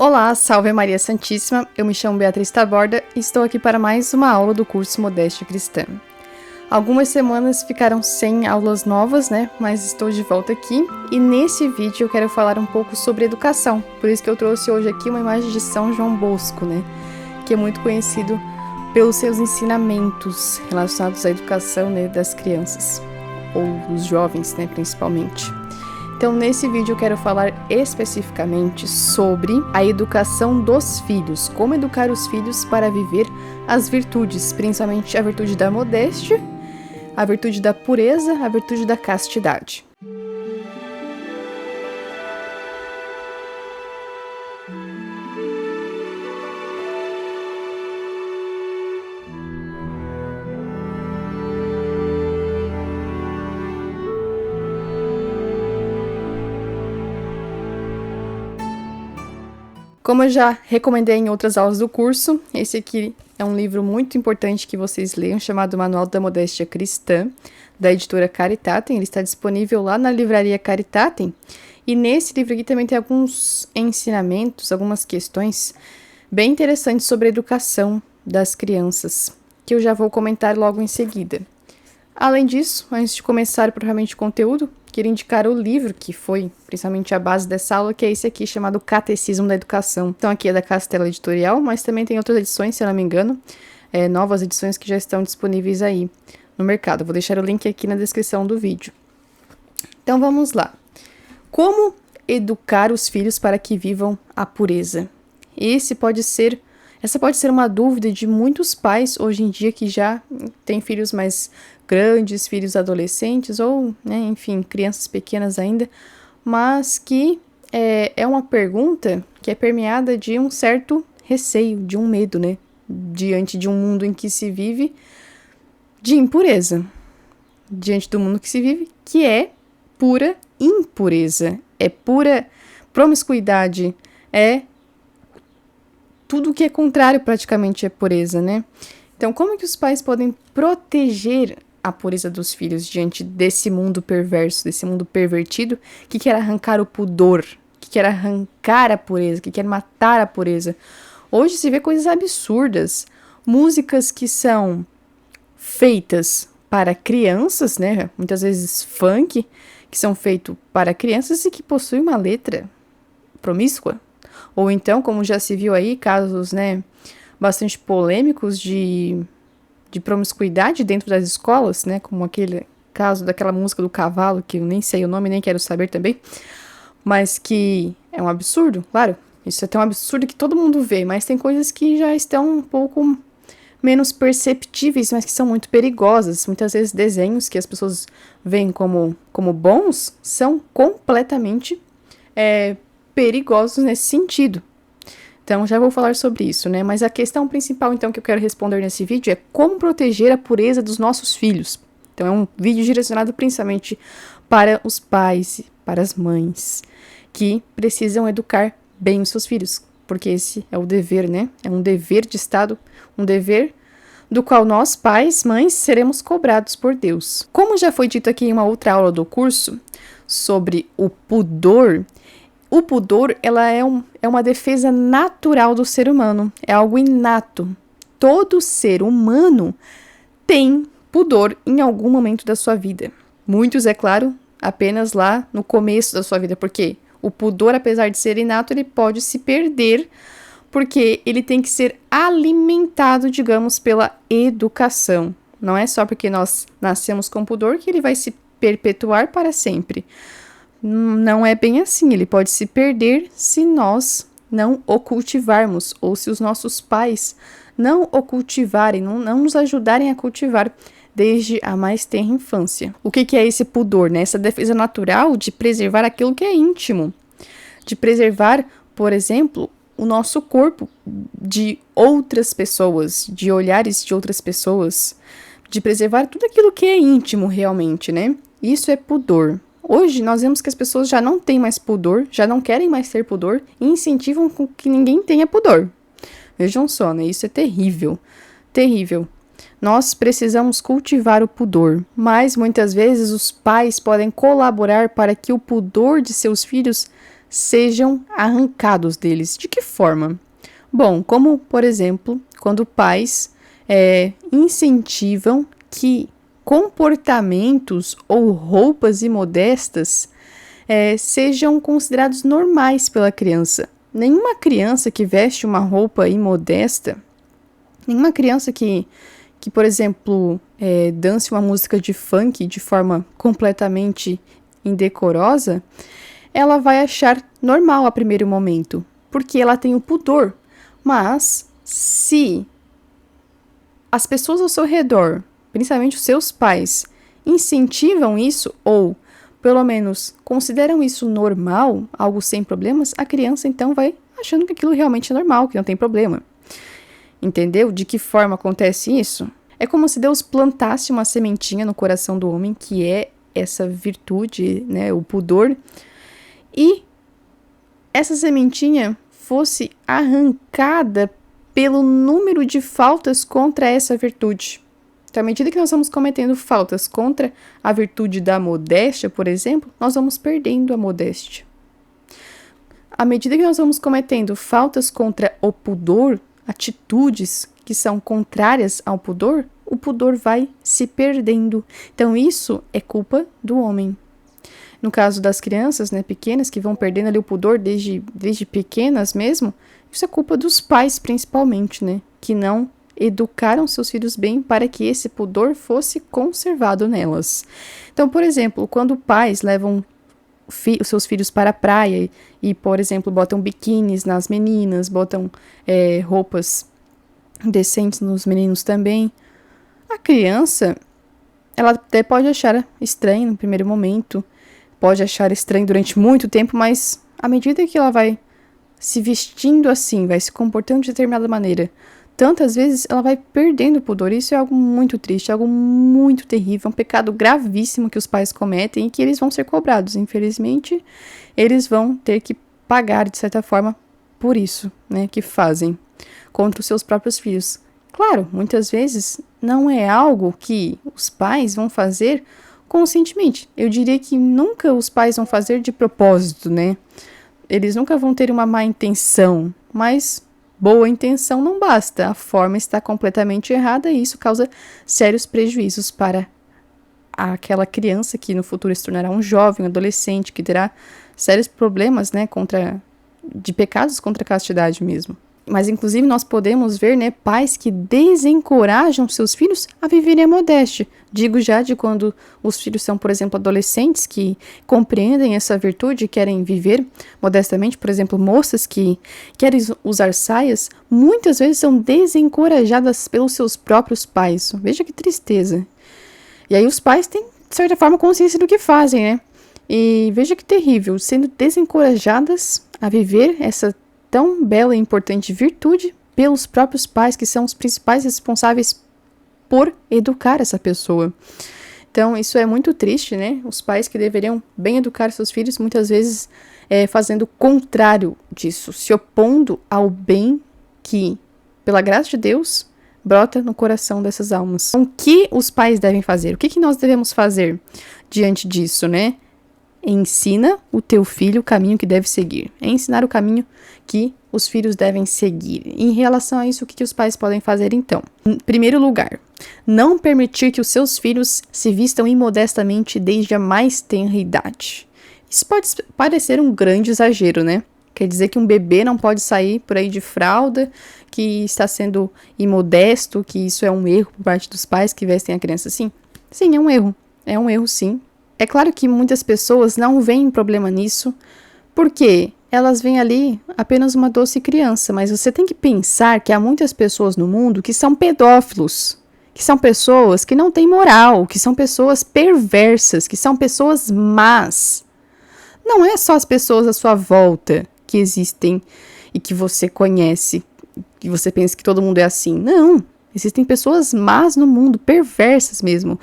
Olá, salve Maria Santíssima, eu me chamo Beatriz Taborda e estou aqui para mais uma aula do curso Modéstia Cristã. Algumas semanas ficaram sem aulas novas, mas estou de volta aqui e nesse vídeo eu quero falar um pouco sobre educação, por isso que eu trouxe hoje aqui uma imagem de São João Bosco, que é muito conhecido pelos seus ensinamentos relacionados à educação das crianças, ou dos jovens, principalmente. Então, nesse vídeo eu quero falar especificamente sobre a educação dos filhos, como educar os filhos para viver as virtudes, principalmente a virtude da modéstia, a virtude da pureza, a virtude da castidade. Como eu já recomendei em outras aulas do curso, esse aqui é um livro muito importante que vocês leiam, chamado Manual da Modéstia Cristã, da editora Caritatem. Ele está disponível lá na livraria Caritatem. E nesse livro aqui também tem alguns ensinamentos, algumas questões bem interessantes sobre a educação das crianças, que eu já vou comentar logo em seguida. Além disso, antes de começar propriamente o conteúdo, queria indicar o livro que foi principalmente a base dessa aula, que é esse aqui, chamado Catecismo da Educação. Então aqui é da Castela Editorial, mas também tem outras edições, se eu não me engano, novas edições que já estão disponíveis aí no mercado. Vou deixar o link aqui na descrição do vídeo. Então vamos lá. Como educar os filhos para que vivam a pureza? Essa pode ser uma dúvida de muitos pais hoje em dia que já têm filhos mais grandes, filhos adolescentes ou, enfim, crianças pequenas ainda, mas que é uma pergunta que é permeada de um certo receio, de um medo, diante de um mundo em que se vive de impureza, diante do mundo que se vive que é pura impureza, é pura promiscuidade, é tudo que é contrário praticamente à pureza, Então, como é que os pais podem proteger a pureza dos filhos diante desse mundo perverso, desse mundo pervertido, que quer arrancar o pudor, que quer arrancar a pureza, que quer matar a pureza? Hoje se vê coisas absurdas, músicas que são feitas para crianças, muitas vezes funk, que são feitos para crianças e que possuem uma letra promíscua. Ou então, como já se viu aí, casos, bastante polêmicos de promiscuidade dentro das escolas, como aquele caso daquela música do cavalo, que eu nem sei o nome, nem quero saber também, mas que é um absurdo, claro, isso é tão absurdo que todo mundo vê, mas tem coisas que já estão um pouco menos perceptíveis, mas que são muito perigosas. Muitas vezes desenhos que as pessoas veem como bons são completamente perigosos nesse sentido. Então, já vou falar sobre isso, Mas a questão principal, então, que eu quero responder nesse vídeo é como proteger a pureza dos nossos filhos. Então, é um vídeo direcionado principalmente para os pais, para as mães, que precisam educar bem os seus filhos, porque esse é o dever, É um dever de Estado, um dever do qual nós, pais, mães, seremos cobrados por Deus. Como já foi dito aqui em uma outra aula do curso sobre o pudor ela é uma defesa natural do ser humano, é algo inato. Todo ser humano tem pudor em algum momento da sua vida. Muitos, é claro, apenas lá no começo da sua vida, porque o pudor, apesar de ser inato, ele pode se perder, porque ele tem que ser alimentado, digamos, pela educação. Não é só porque nós nascemos com pudor que ele vai se perpetuar para sempre. Não é bem assim, ele pode se perder se nós não o cultivarmos, ou se os nossos pais não o cultivarem, não nos ajudarem a cultivar desde a mais tenra infância. O que é esse pudor, Essa defesa natural de preservar aquilo que é íntimo, de preservar, por exemplo, o nosso corpo de outras pessoas, de olhares de outras pessoas, de preservar tudo aquilo que é íntimo realmente, Isso é pudor. Hoje, nós vemos que as pessoas já não têm mais pudor, já não querem mais ter pudor e incentivam com que ninguém tenha pudor. Vejam só, Isso é terrível, terrível. Nós precisamos cultivar o pudor, mas muitas vezes os pais podem colaborar para que o pudor de seus filhos sejam arrancados deles. De que forma? Bom, como, por exemplo, quando pais incentivam que comportamentos ou roupas imodestas sejam considerados normais pela criança. Nenhuma criança que veste uma roupa imodesta, nenhuma criança que por exemplo, dance uma música de funk de forma completamente indecorosa, ela vai achar normal a primeiro momento, porque ela tem o pudor. Mas, se as pessoas ao seu redor, principalmente os seus pais, incentivam isso, ou pelo menos consideram isso normal, algo sem problemas, a criança então vai achando que aquilo realmente é normal, que não tem problema. Entendeu? De que forma acontece isso? É como se Deus plantasse uma sementinha no coração do homem, que é essa virtude, né, o pudor, e essa sementinha fosse arrancada pelo número de faltas contra essa virtude. Então, à medida que nós vamos cometendo faltas contra a virtude da modéstia, por exemplo, nós vamos perdendo a modéstia. À medida que nós vamos cometendo faltas contra o pudor, atitudes que são contrárias ao pudor, o pudor vai se perdendo. Então, isso é culpa do homem. No caso das crianças, né, pequenas, que vão perdendo ali o pudor desde pequenas mesmo, isso é culpa dos pais, principalmente, né, que não educaram seus filhos bem para que esse pudor fosse conservado nelas. Então, por exemplo, quando pais levam os seus filhos para a praia e, por exemplo, botam biquínis nas meninas, botam roupas decentes nos meninos também, a criança, ela até pode achar estranho no primeiro momento, pode achar estranho durante muito tempo, mas à medida que ela vai se vestindo assim, vai se comportando de determinada maneira, tantas vezes ela vai perdendo o pudor. Isso é algo muito triste, algo muito terrível, um pecado gravíssimo que os pais cometem e que eles vão ser cobrados. Infelizmente, eles vão ter que pagar, de certa forma, por isso, né, que fazem contra os seus próprios filhos. Claro, muitas vezes não é algo que os pais vão fazer conscientemente. Eu diria que nunca os pais vão fazer de propósito, né? Eles nunca vão ter uma má intenção, mas boa intenção não basta. A forma está completamente errada e isso causa sérios prejuízos para aquela criança que no futuro se tornará um jovem, um adolescente, que terá sérios problemas, né, de pecados contra a castidade mesmo. Mas, inclusive, nós podemos ver, né, pais que desencorajam seus filhos a viverem a modéstia. Digo já de quando os filhos são, por exemplo, adolescentes que compreendem essa virtude e querem viver modestamente. Por exemplo, moças que querem usar saias, muitas vezes são desencorajadas pelos seus próprios pais. Veja que tristeza. E aí os pais têm, de certa forma, consciência do que fazem, né? E veja que terrível, sendo desencorajadas a viver essa tão bela e importante virtude pelos próprios pais, que são os principais responsáveis por educar essa pessoa. Então, isso é muito triste, né? Os pais que deveriam bem educar seus filhos, muitas vezes fazendo o contrário disso, se opondo ao bem que, pela graça de Deus, brota no coração dessas almas. Então, o que os pais devem fazer? O que nós devemos fazer diante disso, né? Ensina o teu filho o caminho que deve seguir. É ensinar o caminho que os filhos devem seguir. Em relação a isso, o que os pais podem fazer então? Em primeiro lugar, não permitir que os seus filhos se vistam imodestamente desde a mais tenra idade. Isso pode parecer um grande exagero, né? Quer dizer que um bebê não pode sair por aí de fralda, que está sendo imodesto, que isso é um erro por parte dos pais que vestem a criança assim? Sim, é um erro. É um erro, sim. É claro que muitas pessoas não veem problema nisso, porque elas veem ali apenas uma doce criança, mas você tem que pensar que há muitas pessoas no mundo que são pedófilos, que são pessoas que não têm moral, que são pessoas perversas, que são pessoas más. Não é só as pessoas à sua volta que existem e que você conhece, que você pensa que todo mundo é assim. Não, existem pessoas más no mundo, perversas mesmo.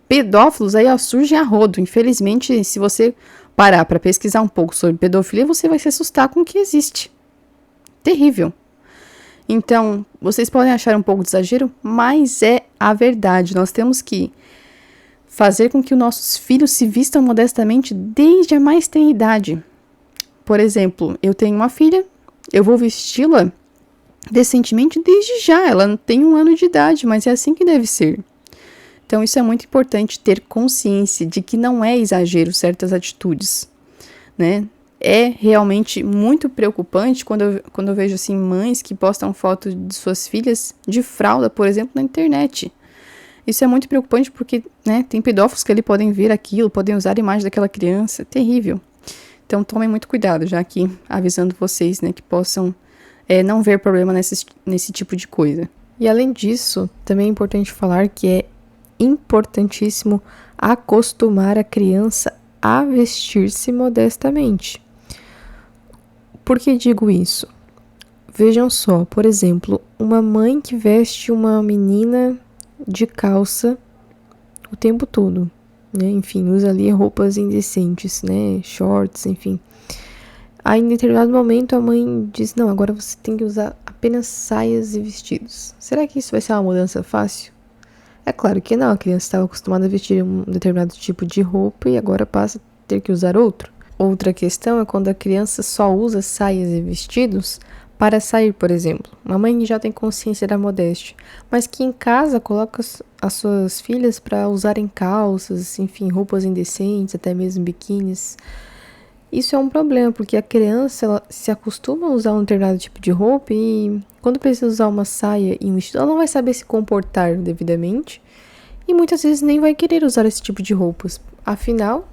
Pedófilos aí surgem a rodo. Infelizmente, se você parar para pesquisar um pouco sobre pedofilia, você vai se assustar com o que existe. Terrível. Então, vocês podem achar um pouco de exagero, mas é a verdade. Nós temos que fazer com que os nossos filhos se vistam modestamente desde a mais tenra idade. Por exemplo, eu tenho uma filha, eu vou vesti-la decentemente desde já. Ela não tem 1 ano de idade, mas é assim que deve ser. Então, isso é muito importante ter consciência de que não é exagero certas atitudes, né? É realmente muito preocupante quando eu vejo, assim, mães que postam fotos de suas filhas de fralda, por exemplo, na internet. Isso é muito preocupante porque, né, tem pedófilos que ali podem ver aquilo, podem usar a imagem daquela criança. É terrível. Então, tomem muito cuidado, já aqui avisando vocês, né, que possam não ver problema nesse tipo de coisa. E além disso, também é importante falar que é importantíssimo acostumar a criança a vestir-se modestamente. Por que digo isso? Vejam só, por exemplo, uma mãe que veste uma menina de calça o tempo todo, né? Enfim, usa ali roupas indecentes, né? Shorts, enfim. Aí, em determinado momento, a mãe diz, não, agora você tem que usar apenas saias e vestidos. Será que isso vai ser uma mudança fácil? É claro que não, a criança estava acostumada a vestir um determinado tipo de roupa e agora passa a ter que usar outro. Outra questão é quando a criança só usa saias e vestidos para sair, por exemplo. Uma mãe que já tem consciência da modéstia, mas que em casa coloca as suas filhas para usarem calças, enfim, roupas indecentes, até mesmo biquínis. Isso é um problema, porque a criança ela se acostuma a usar um determinado tipo de roupa e quando precisa usar uma saia e um vestido, ela não vai saber se comportar devidamente e muitas vezes nem vai querer usar esse tipo de roupas. Afinal,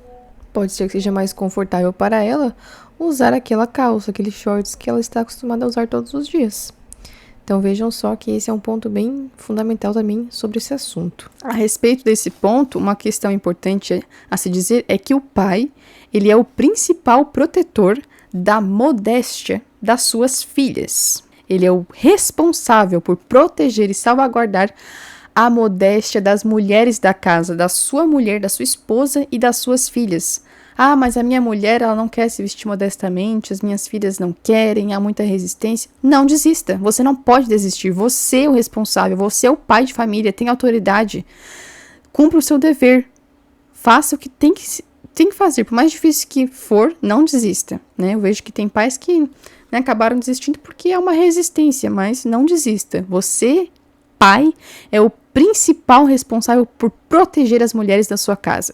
pode ser que seja mais confortável para ela usar aquela calça, aqueles shorts que ela está acostumada a usar todos os dias. Então vejam só que esse é um ponto bem fundamental também sobre esse assunto. A respeito desse ponto, uma questão importante a se dizer é que o pai, ele é o principal protetor da modéstia das suas filhas. Ele é o responsável por proteger e salvaguardar a modéstia das mulheres da casa, da sua mulher, da sua esposa e das suas filhas. Ah, mas a minha mulher, ela não quer se vestir modestamente, as minhas filhas não querem, há muita resistência. Não desista, você não pode desistir, você é o responsável, você é o pai de família, tem autoridade. Cumpra o seu dever, faça o que tem que fazer, por mais difícil que for, não desista. Né? Eu vejo que tem pais que acabaram desistindo porque é uma resistência, mas não desista. Você, pai, é o principal responsável por proteger as mulheres da sua casa.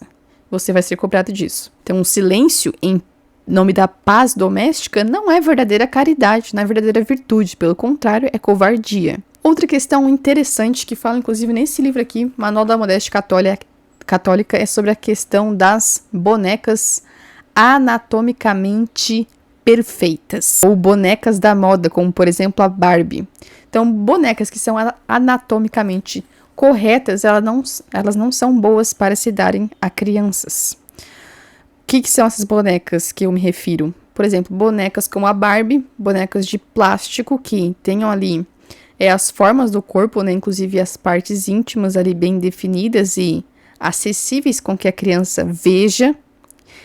Você vai ser cobrado disso. Então, o silêncio em nome da paz doméstica não é verdadeira caridade, não é verdadeira virtude. Pelo contrário, é covardia. Outra questão interessante que fala, inclusive, nesse livro aqui, Manual da Modéstia Católica, é sobre a questão das bonecas anatomicamente perfeitas. Ou bonecas da moda, como, por exemplo, a Barbie. Então, bonecas que são anatomicamente corretas, elas não são boas para se darem a crianças. O que são essas bonecas que eu me refiro? Por exemplo, bonecas como a Barbie, bonecas de plástico que tenham ali as formas do corpo, né, inclusive as partes íntimas ali bem definidas e acessíveis com que a criança veja.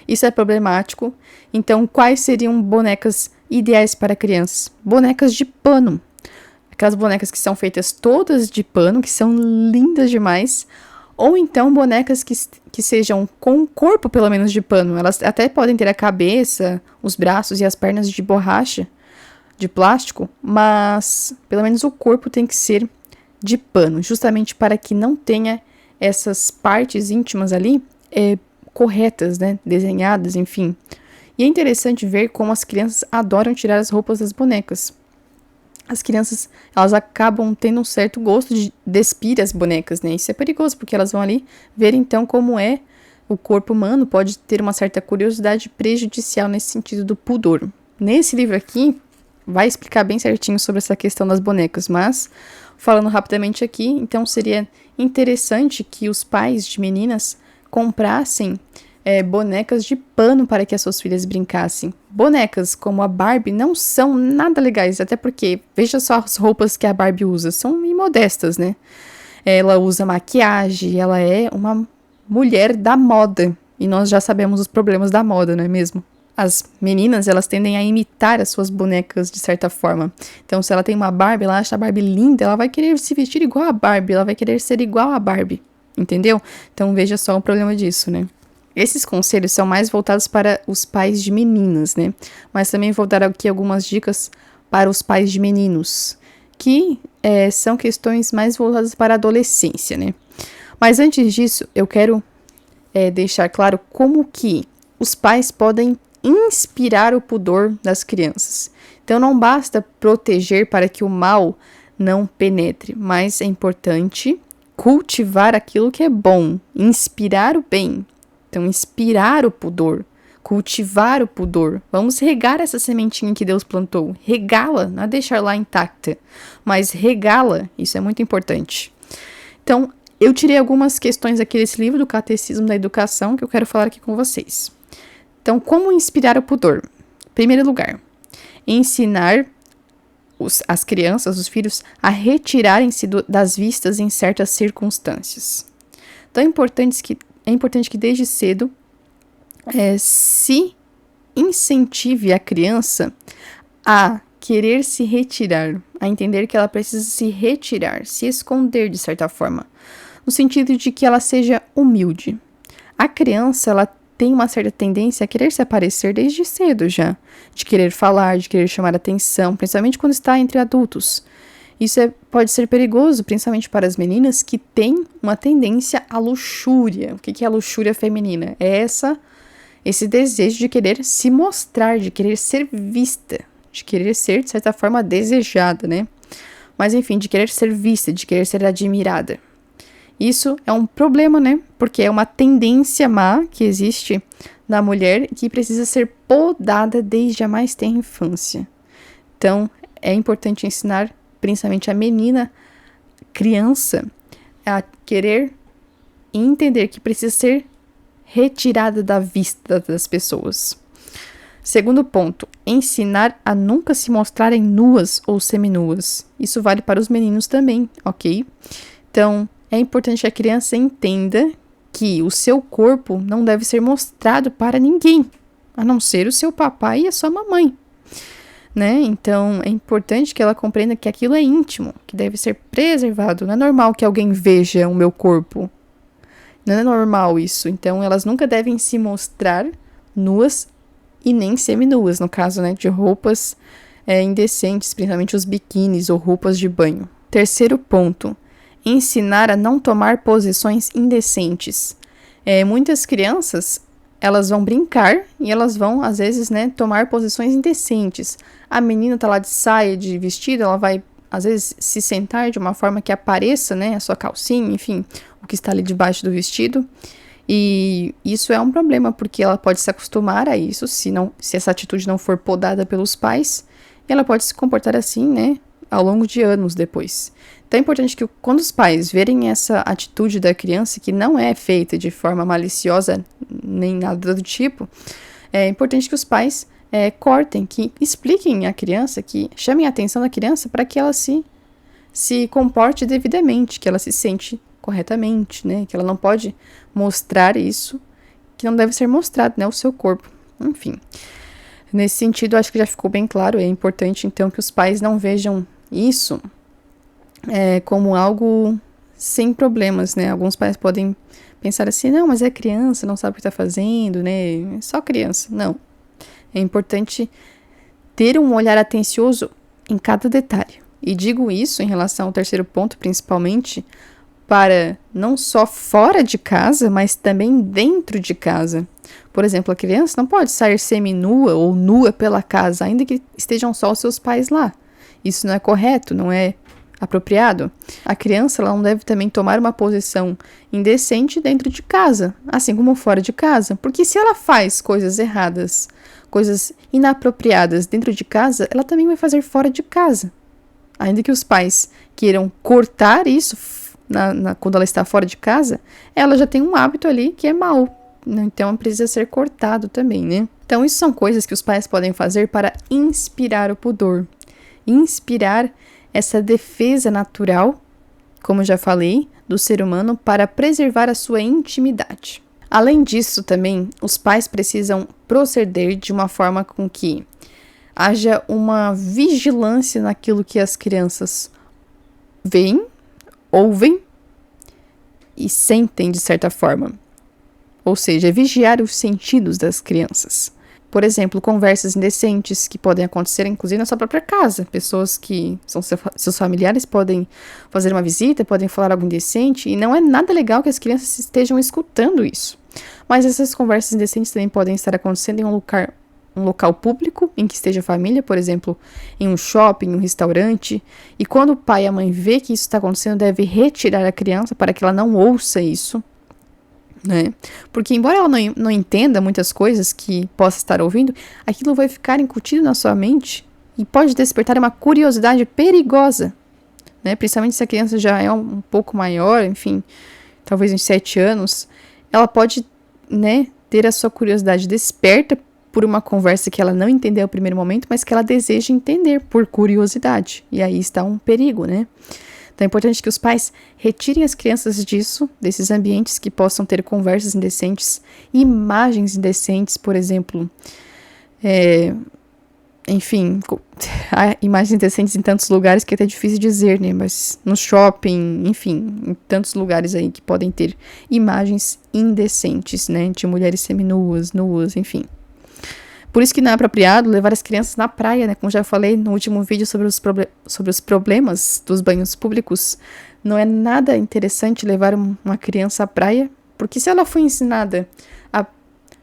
Isso é problemático. Então, quais seriam bonecas ideais para crianças? Bonecas de pano. Aquelas bonecas que são feitas todas de pano, que são lindas demais. Ou então bonecas que sejam com o corpo, pelo menos, de pano. Elas até podem ter a cabeça, os braços e as pernas de borracha, de plástico. Mas, pelo menos, o corpo tem que ser de pano. Justamente para que não tenha essas partes íntimas ali corretas, né? Desenhadas, enfim. E é interessante ver como as crianças adoram tirar as roupas das bonecas. As crianças, elas acabam tendo um certo gosto de despir as bonecas, né? Isso é perigoso, porque elas vão ali ver, então, como é o corpo humano, pode ter uma certa curiosidade prejudicial nesse sentido do pudor. Nesse livro aqui, vai explicar bem certinho sobre essa questão das bonecas, mas, falando rapidamente aqui, então seria interessante que os pais de meninas comprassem bonecas de pano para que as suas filhas brincassem. Bonecas como a Barbie não são nada legais, até porque, veja só as roupas que a Barbie usa, são imodestas, né? Ela usa maquiagem, ela é uma mulher da moda, e nós já sabemos os problemas da moda, não é mesmo? As meninas, elas tendem a imitar as suas bonecas de certa forma. Então, se ela tem uma Barbie, ela acha a Barbie linda, ela vai querer se vestir igual a Barbie, ela vai querer ser igual a Barbie, entendeu? Então, veja só o problema disso, né? Esses conselhos são mais voltados para os pais de meninas, né? Mas também vou dar aqui algumas dicas para os pais de meninos, que são questões mais voltadas para a adolescência, né? Mas antes disso, eu quero deixar claro como que os pais podem inspirar o pudor das crianças. Então, não basta proteger para que o mal não penetre, mas é importante cultivar aquilo que é bom, inspirar o bem. Então, inspirar o pudor, cultivar o pudor. Vamos regar essa sementinha que Deus plantou, regá-la, não é deixar lá intacta, mas regá-la, isso é muito importante. Então, eu tirei algumas questões aqui desse livro do Catecismo da Educação que eu quero falar aqui com vocês. Então, como inspirar o pudor? Em primeiro lugar, ensinar as crianças, os filhos, a retirarem-se das vistas em certas circunstâncias. Então, é importante que desde cedo se incentive a criança a querer se retirar, a entender que ela precisa se retirar, se esconder de certa forma, no sentido de que ela seja humilde. A criança, ela tem uma certa tendência a querer se aparecer desde cedo já, de querer falar, de querer chamar atenção, principalmente quando está entre adultos. Isso pode ser perigoso, principalmente para as meninas que têm uma tendência à luxúria. O que é a luxúria feminina? É esse desejo de querer se mostrar, de querer ser vista, de querer ser, de certa forma, desejada, né? Mas, enfim, de querer ser vista, de querer ser admirada. Isso é um problema, né? Porque é uma tendência má que existe na mulher que precisa ser podada desde a mais tenra infância. Então, é importante ensinar, principalmente a menina, criança, a querer e entender que precisa ser retirada da vista das pessoas. Segundo ponto, ensinar a nunca se mostrarem nuas ou seminuas. Isso vale para os meninos também, ok? Então, é importante que a criança entenda que o seu corpo não deve ser mostrado para ninguém, a não ser o seu papai e a sua mamãe, né? Então, é importante que ela compreenda que aquilo é íntimo, que deve ser preservado. Não é normal que alguém veja o meu corpo. Não é normal isso. Então, elas nunca devem se mostrar nuas e nem seminuas, no caso, né, de roupas indecentes, principalmente os biquínis ou roupas de banho. Terceiro ponto, ensinar a não tomar posições indecentes. Muitas crianças, elas vão brincar e elas vão, às vezes, né, tomar posições indecentes. A menina tá lá de saia, de vestido, ela vai, às vezes, se sentar de uma forma que apareça, né, a sua calcinha, enfim, o que está ali debaixo do vestido. E isso é um problema, porque ela pode se acostumar a isso, se essa atitude não for podada pelos pais, e ela pode se comportar assim, né, ao longo de anos depois. Então é importante que quando os pais verem essa atitude da criança, que não é feita de forma maliciosa, nem nada do tipo, é importante que os pais cortem, que expliquem à criança, que chamem a atenção da criança para que ela se comporte devidamente, que ela se sente corretamente, né? Que ela não pode mostrar isso, que não deve ser mostrado, né? O seu corpo. Enfim, nesse sentido, acho que já ficou bem claro. É importante, então, que os pais não vejam isso como algo sem problemas, né? Alguns pais podem pensar assim, não, mas é criança, não sabe o que está fazendo, né? É só criança. Não. É importante ter um olhar atencioso em cada detalhe. E digo isso em relação ao terceiro ponto, principalmente, para não só fora de casa, mas também dentro de casa. Por exemplo, a criança não pode sair seminua ou nua pela casa, ainda que estejam só os seus pais lá. Isso não é correto, não é apropriado. A criança ela não deve também tomar uma posição indecente dentro de casa, assim como fora de casa. Porque se ela faz coisas erradas, coisas inapropriadas dentro de casa, ela também vai fazer fora de casa. Ainda que os pais queiram cortar isso quando ela está fora de casa, ela já tem um hábito ali que é mau. Então precisa ser cortado também, né? Então isso são coisas que os pais podem fazer para inspirar o pudor. Inspirar essa defesa natural, como já falei, do ser humano para preservar a sua intimidade. Além disso também, os pais precisam proceder de uma forma com que haja uma vigilância naquilo que as crianças veem, ouvem e sentem de certa forma. ou seja, vigiar os sentidos das crianças. Por exemplo, conversas indecentes que podem acontecer, inclusive, na sua própria casa. Pessoas que são seus familiares podem fazer uma visita, podem falar algo indecente, e não é nada legal que as crianças estejam escutando isso. Mas essas conversas indecentes também podem estar acontecendo em um local público em que esteja a família, por exemplo, em um shopping, um restaurante. E quando o pai e a mãe vê que isso está acontecendo, deve retirar a criança para que ela não ouça isso. Né? Porque embora ela não entenda muitas coisas que possa estar ouvindo, aquilo vai ficar incutido na sua mente e pode despertar uma curiosidade perigosa, né? Principalmente se a criança já é um pouco maior, enfim, talvez uns 7 anos, ela pode, né, ter a sua curiosidade desperta por uma conversa que ela não entendeu no primeiro momento, mas que ela deseja entender por curiosidade. E aí está um perigo, né? Então é importante que os pais retirem as crianças desses ambientes que possam ter conversas indecentes, imagens indecentes, por exemplo, enfim, há imagens indecentes em tantos lugares que é até difícil dizer, né, mas no shopping, enfim, em tantos lugares aí que podem ter imagens indecentes, né, de mulheres seminuas, nuas, enfim. Por isso que não é apropriado levar as crianças na praia, né? Como já falei no último vídeo sobre os problemas dos banhos públicos, não é nada interessante levar uma criança à praia, porque se ela foi ensinada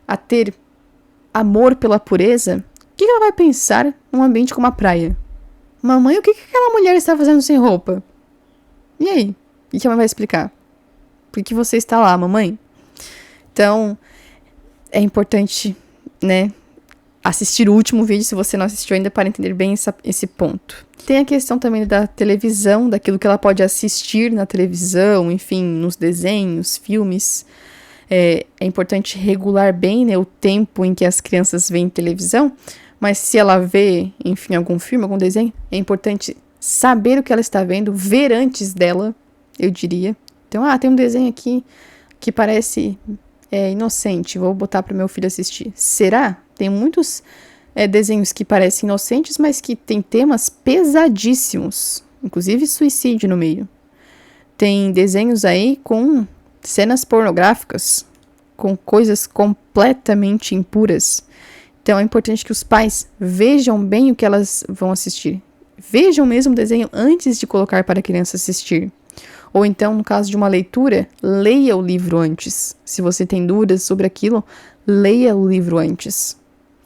a ter amor pela pureza, o que ela vai pensar num ambiente como a praia? Mamãe, o que aquela mulher está fazendo sem roupa? E aí? O que a mãe vai explicar? Por que você está lá, mamãe? Então, é importante, né, assistir o último vídeo, se você não assistiu ainda, para entender bem esse ponto. Tem a questão também da televisão, daquilo que ela pode assistir na televisão, enfim, nos desenhos, filmes. É importante regular bem, né, o tempo em que as crianças veem televisão, mas se ela vê, enfim, algum filme, algum desenho, é importante saber o que ela está vendo, ver antes dela, eu diria. Então, tem um desenho aqui que parece inocente, vou botar para o meu filho assistir. Será? Tem muitos desenhos que parecem inocentes, mas que tem temas pesadíssimos, inclusive suicídio no meio. Tem desenhos aí com cenas pornográficas, com coisas completamente impuras. Então é importante que os pais vejam bem o que elas vão assistir. Vejam mesmo o desenho antes de colocar para a criança assistir. Ou então, no caso de uma leitura, leia o livro antes. Se você tem dúvidas sobre aquilo, leia o livro antes,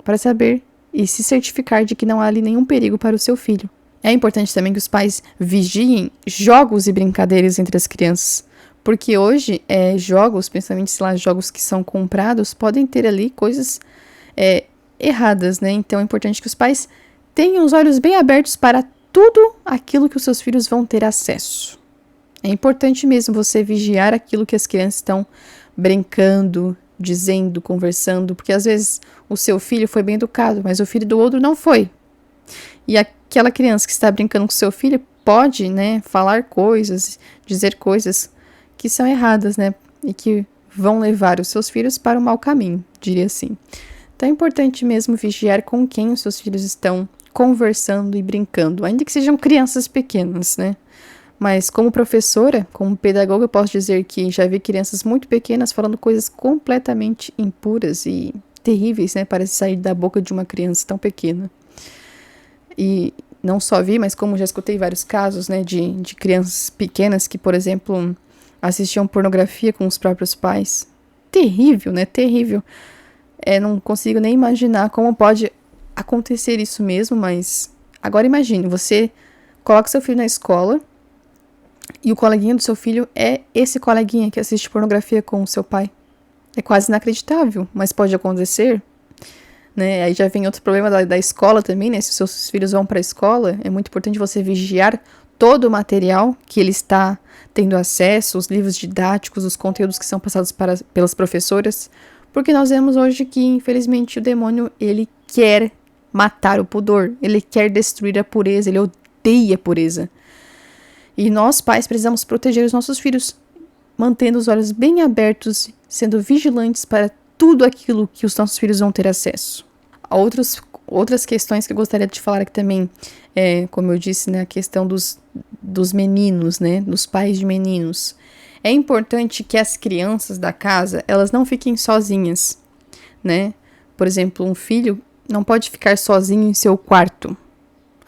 para saber e se certificar de que não há ali nenhum perigo para o seu filho. É importante também que os pais vigiem jogos e brincadeiras entre as crianças, porque hoje jogos, principalmente, sei lá, jogos que são comprados, podem ter ali coisas erradas, né? Então é importante que os pais tenham os olhos bem abertos para tudo aquilo que os seus filhos vão ter acesso. É importante mesmo você vigiar aquilo que as crianças estão brincando, dizendo, conversando, porque às vezes o seu filho foi bem educado, mas o filho do outro não foi. E aquela criança que está brincando com o seu filho pode, né, falar coisas, dizer coisas que são erradas, né, e que vão levar os seus filhos para o mau caminho, diria assim. Então é importante mesmo vigiar com quem os seus filhos estão conversando e brincando, ainda que sejam crianças pequenas, né. Mas como professora, como pedagoga, eu posso dizer que já vi crianças muito pequenas falando coisas completamente impuras e terríveis, né, para sair da boca de uma criança tão pequena. E não só vi, mas como já escutei vários casos, né, de crianças pequenas que, por exemplo, assistiam pornografia com os próprios pais. Terrível, né, terrível. Não consigo nem imaginar como pode acontecer isso mesmo, mas agora imagine, você coloca seu filho na escola e o coleguinha do seu filho é esse coleguinha que assiste pornografia com o seu pai. É quase inacreditável, mas pode acontecer, né? Aí já vem outro problema da escola também, né? Se os seus filhos vão para a escola, é muito importante você vigiar todo o material que ele está tendo acesso, os livros didáticos, os conteúdos que são passados pelas professoras, porque nós vemos hoje que, infelizmente, o demônio, ele quer matar o pudor, ele quer destruir a pureza, ele odeia a pureza. E nós, pais, precisamos proteger os nossos filhos, mantendo os olhos bem abertos, sendo vigilantes para tudo aquilo que os nossos filhos vão ter acesso. Outras questões que eu gostaria de falar aqui também, como eu disse, né, a questão dos meninos, né, dos pais de meninos. É importante que as crianças da casa, elas não fiquem sozinhas, né? Por exemplo, um filho não pode ficar sozinho em seu quarto.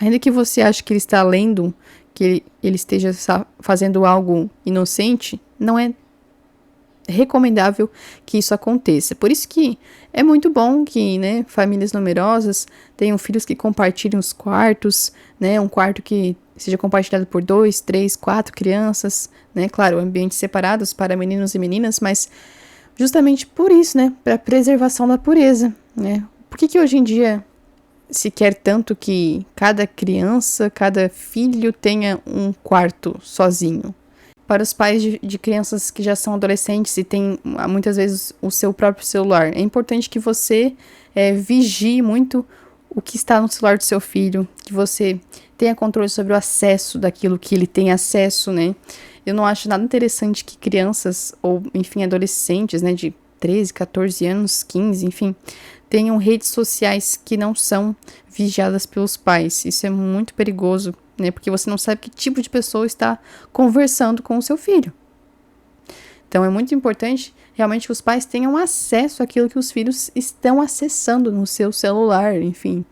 Ainda que você ache que ele está lendo, que ele esteja fazendo algo inocente, não é recomendável que isso aconteça. Por isso que é muito bom que, né, famílias numerosas tenham filhos que compartilhem os quartos, né, um quarto que seja compartilhado por 2, 3, 4 crianças, né, claro, ambientes separados para meninos e meninas, mas justamente por isso, né, para preservação da pureza, né. Por que hoje em dia se quer tanto que cada criança, cada filho tenha um quarto sozinho? Para os pais de crianças que já são adolescentes e têm muitas vezes o seu próprio celular, é importante que você vigie muito o que está no celular do seu filho, que você tenha controle sobre o acesso daquilo que ele tem acesso, né? Eu não acho nada interessante que crianças, ou enfim, adolescentes, né, de 13, 14 anos, 15, enfim, tenham redes sociais que não são vigiadas pelos pais. Isso é muito perigoso, né? Porque você não sabe que tipo de pessoa está conversando com o seu filho. Então é muito importante realmente que os pais tenham acesso àquilo que os filhos estão acessando no seu celular, enfim,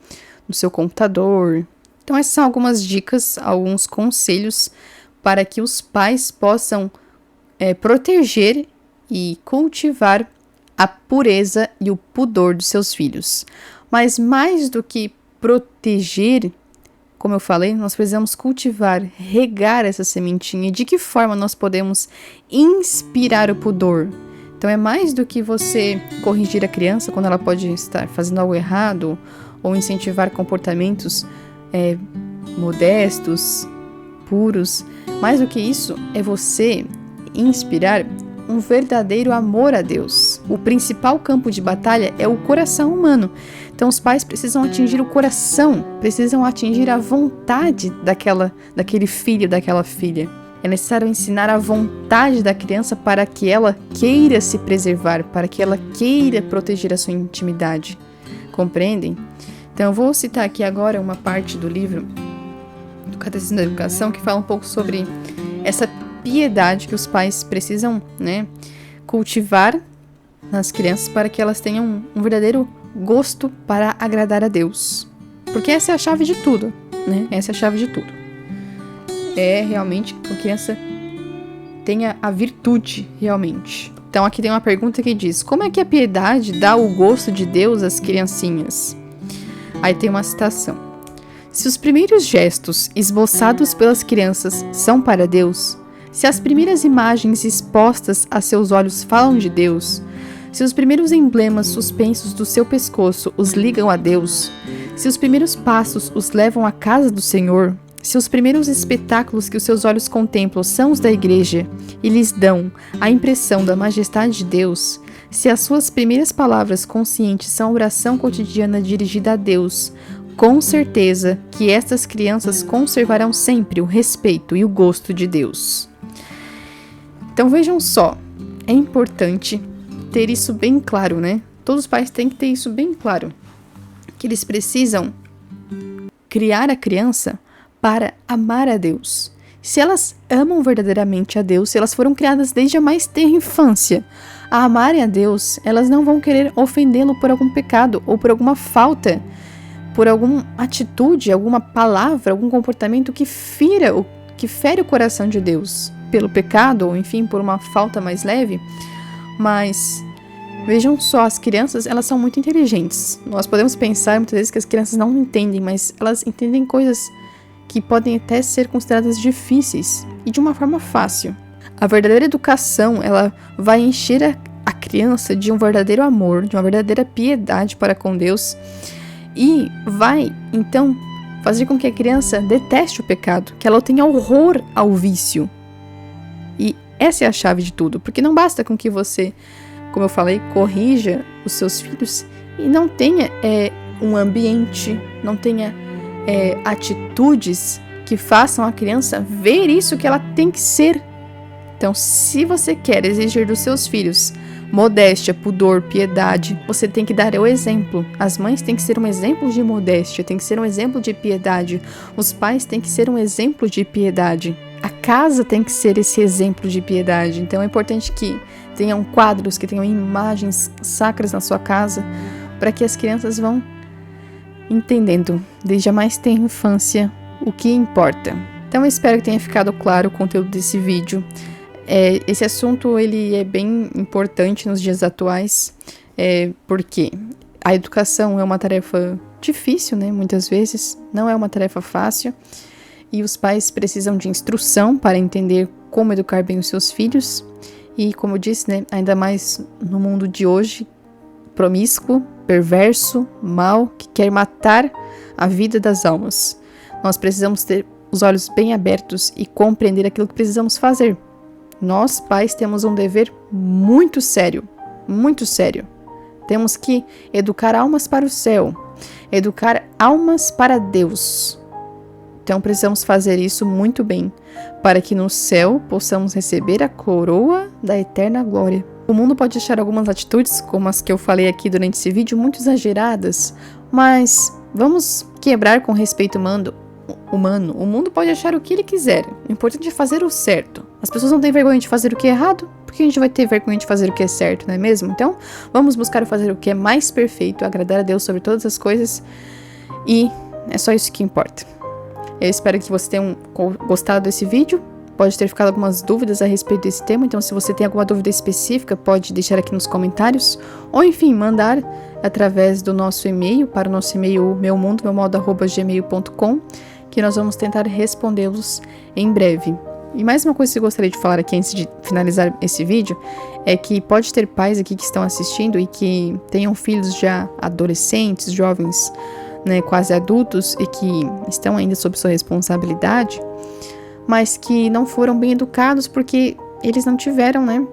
no seu computador. Então essas são algumas dicas, alguns conselhos para que os pais possam proteger e cultivar a pureza e o pudor dos seus filhos. Mas mais do que proteger, como eu falei, nós precisamos cultivar, regar essa sementinha. De que forma nós podemos inspirar o pudor? Então é mais do que você corrigir a criança quando ela pode estar fazendo algo errado, ou incentivar comportamentos modestos, puros. Mais do que isso, é você inspirar um verdadeiro amor a Deus. O principal campo de batalha é o coração humano. Então os pais precisam atingir o coração, precisam atingir a vontade daquele filho, daquela filha. É necessário ensinar a vontade da criança para que ela queira se preservar, para que ela queira proteger a sua intimidade. Compreendem? Então eu vou citar aqui agora uma parte do livro do Catecismo da Educação que fala um pouco sobre essa piedade que os pais precisam, né, cultivar nas crianças para que elas tenham um verdadeiro gosto para agradar a Deus. Porque essa é a chave de tudo, né? Essa é a chave de tudo. É realmente que a criança tenha a virtude, realmente. Então aqui tem uma pergunta que diz: como é que a piedade dá o gosto de Deus às criancinhas? Aí tem uma citação: se os primeiros gestos esboçados pelas crianças são para Deus, se as primeiras imagens expostas a seus olhos falam de Deus, se os primeiros emblemas suspensos do seu pescoço os ligam a Deus, se os primeiros passos os levam à casa do Senhor, se os primeiros espetáculos que os seus olhos contemplam são os da igreja e lhes dão a impressão da majestade de Deus, se as suas primeiras palavras conscientes são oração cotidiana dirigida a Deus, com certeza que estas crianças conservarão sempre o respeito e o gosto de Deus. Então vejam só, é importante ter isso bem claro, né? Todos os pais têm que ter isso bem claro, que eles precisam criar a criança para amar a Deus. Se elas amam verdadeiramente a Deus, se elas foram criadas desde a mais tenra infância a amarem a Deus, elas não vão querer ofendê-lo por algum pecado ou por alguma falta, por alguma atitude, alguma palavra, algum comportamento que fere o coração de Deus, pelo pecado ou enfim, por uma falta mais leve. Mas vejam só, as crianças, elas são muito inteligentes. Nós podemos pensar muitas vezes que as crianças não entendem, mas elas entendem coisas que podem até ser consideradas difíceis e de uma forma fácil. A verdadeira educação, ela vai encher a criança de um verdadeiro amor, de uma verdadeira piedade para com Deus e vai, então, fazer com que a criança deteste o pecado, que ela tenha horror ao vício. E essa é a chave de tudo, porque não basta com que você, como eu falei, corrija os seus filhos e não tenha um ambiente, não tenha atitudes que façam a criança ver isso que ela tem que ser. Então, se você quer exigir dos seus filhos Modéstia, pudor, piedade. Você tem que dar o exemplo. As mães têm que ser um exemplo de modéstia, tem que ser um exemplo de piedade. Os pais têm que ser um exemplo de piedade. A casa tem que ser esse exemplo de piedade. Então é importante que tenham quadros, que tenham imagens sacras na sua casa, para que as crianças vão entendendo, desde a mais tenra infância, o que importa. Então eu espero que tenha ficado claro o conteúdo desse vídeo. Esse assunto ele é bem importante nos dias atuais, porque a educação é uma tarefa difícil, né? Muitas vezes não é uma tarefa fácil, e os pais precisam de instrução para entender como educar bem os seus filhos. E como eu disse, né, ainda mais no mundo de hoje, promíscuo, perverso, mau, que quer matar a vida das almas. Nós precisamos ter os olhos bem abertos e compreender aquilo que precisamos fazer. Nós, pais, temos um dever muito sério, muito sério. Temos que educar almas para o céu, educar almas para Deus. Então precisamos fazer isso muito bem, para que no céu possamos receber a coroa da eterna glória. O mundo pode achar algumas atitudes, como as que eu falei aqui durante esse vídeo, muito exageradas, mas vamos quebrar com respeito humano. O mundo pode achar o que ele quiser, o importante é fazer o certo. As pessoas não têm vergonha de fazer o que é errado, porque a gente vai ter vergonha de fazer o que é certo, não é mesmo? Então, vamos buscar fazer o que é mais perfeito, agradar a Deus sobre todas as coisas, e é só isso que importa. Eu espero que vocês tenham gostado desse vídeo. Pode ter ficado algumas dúvidas a respeito desse tema, então se você tem alguma dúvida específica, pode deixar aqui nos comentários, ou enfim, mandar através do nosso e-mail, para o nosso e-mail meumodo@gmail.com, que nós vamos tentar respondê-los em breve. E mais uma coisa que eu gostaria de falar aqui antes de finalizar esse vídeo, é que pode ter pais aqui que estão assistindo e que tenham filhos já adolescentes, jovens, né, quase adultos, e que estão ainda sob sua responsabilidade, mas que não foram bem educados porque eles não tiveram, né,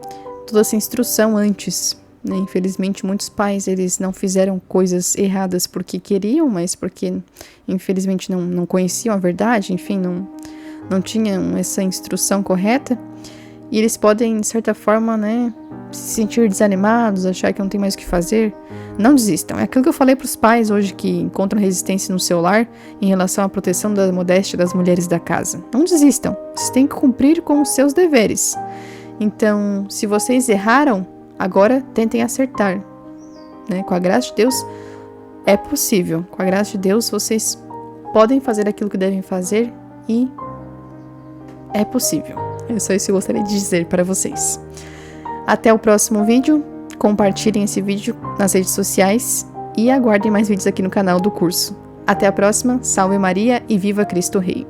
toda essa instrução antes, né? Infelizmente, muitos pais, eles não fizeram coisas erradas porque queriam, mas porque, infelizmente, não conheciam a verdade, enfim, não tinham essa instrução correta, e eles podem, de certa forma, né, se sentir desanimados, achar que não tem mais o que fazer. Não desistam. É aquilo que eu falei para os pais hoje que encontram resistência no seu lar em relação à proteção da modéstia das mulheres da casa. Não desistam. Vocês têm que cumprir com os seus deveres. Então, se vocês erraram, agora tentem acertar, né? Com a graça de Deus, é possível. Com a graça de Deus, vocês podem fazer aquilo que devem fazer e é possível. É só isso que eu gostaria de dizer para vocês. Até o próximo vídeo. Compartilhem esse vídeo nas redes sociais e aguardem mais vídeos aqui no canal do curso. Até a próxima. Salve Maria e viva Cristo Rei!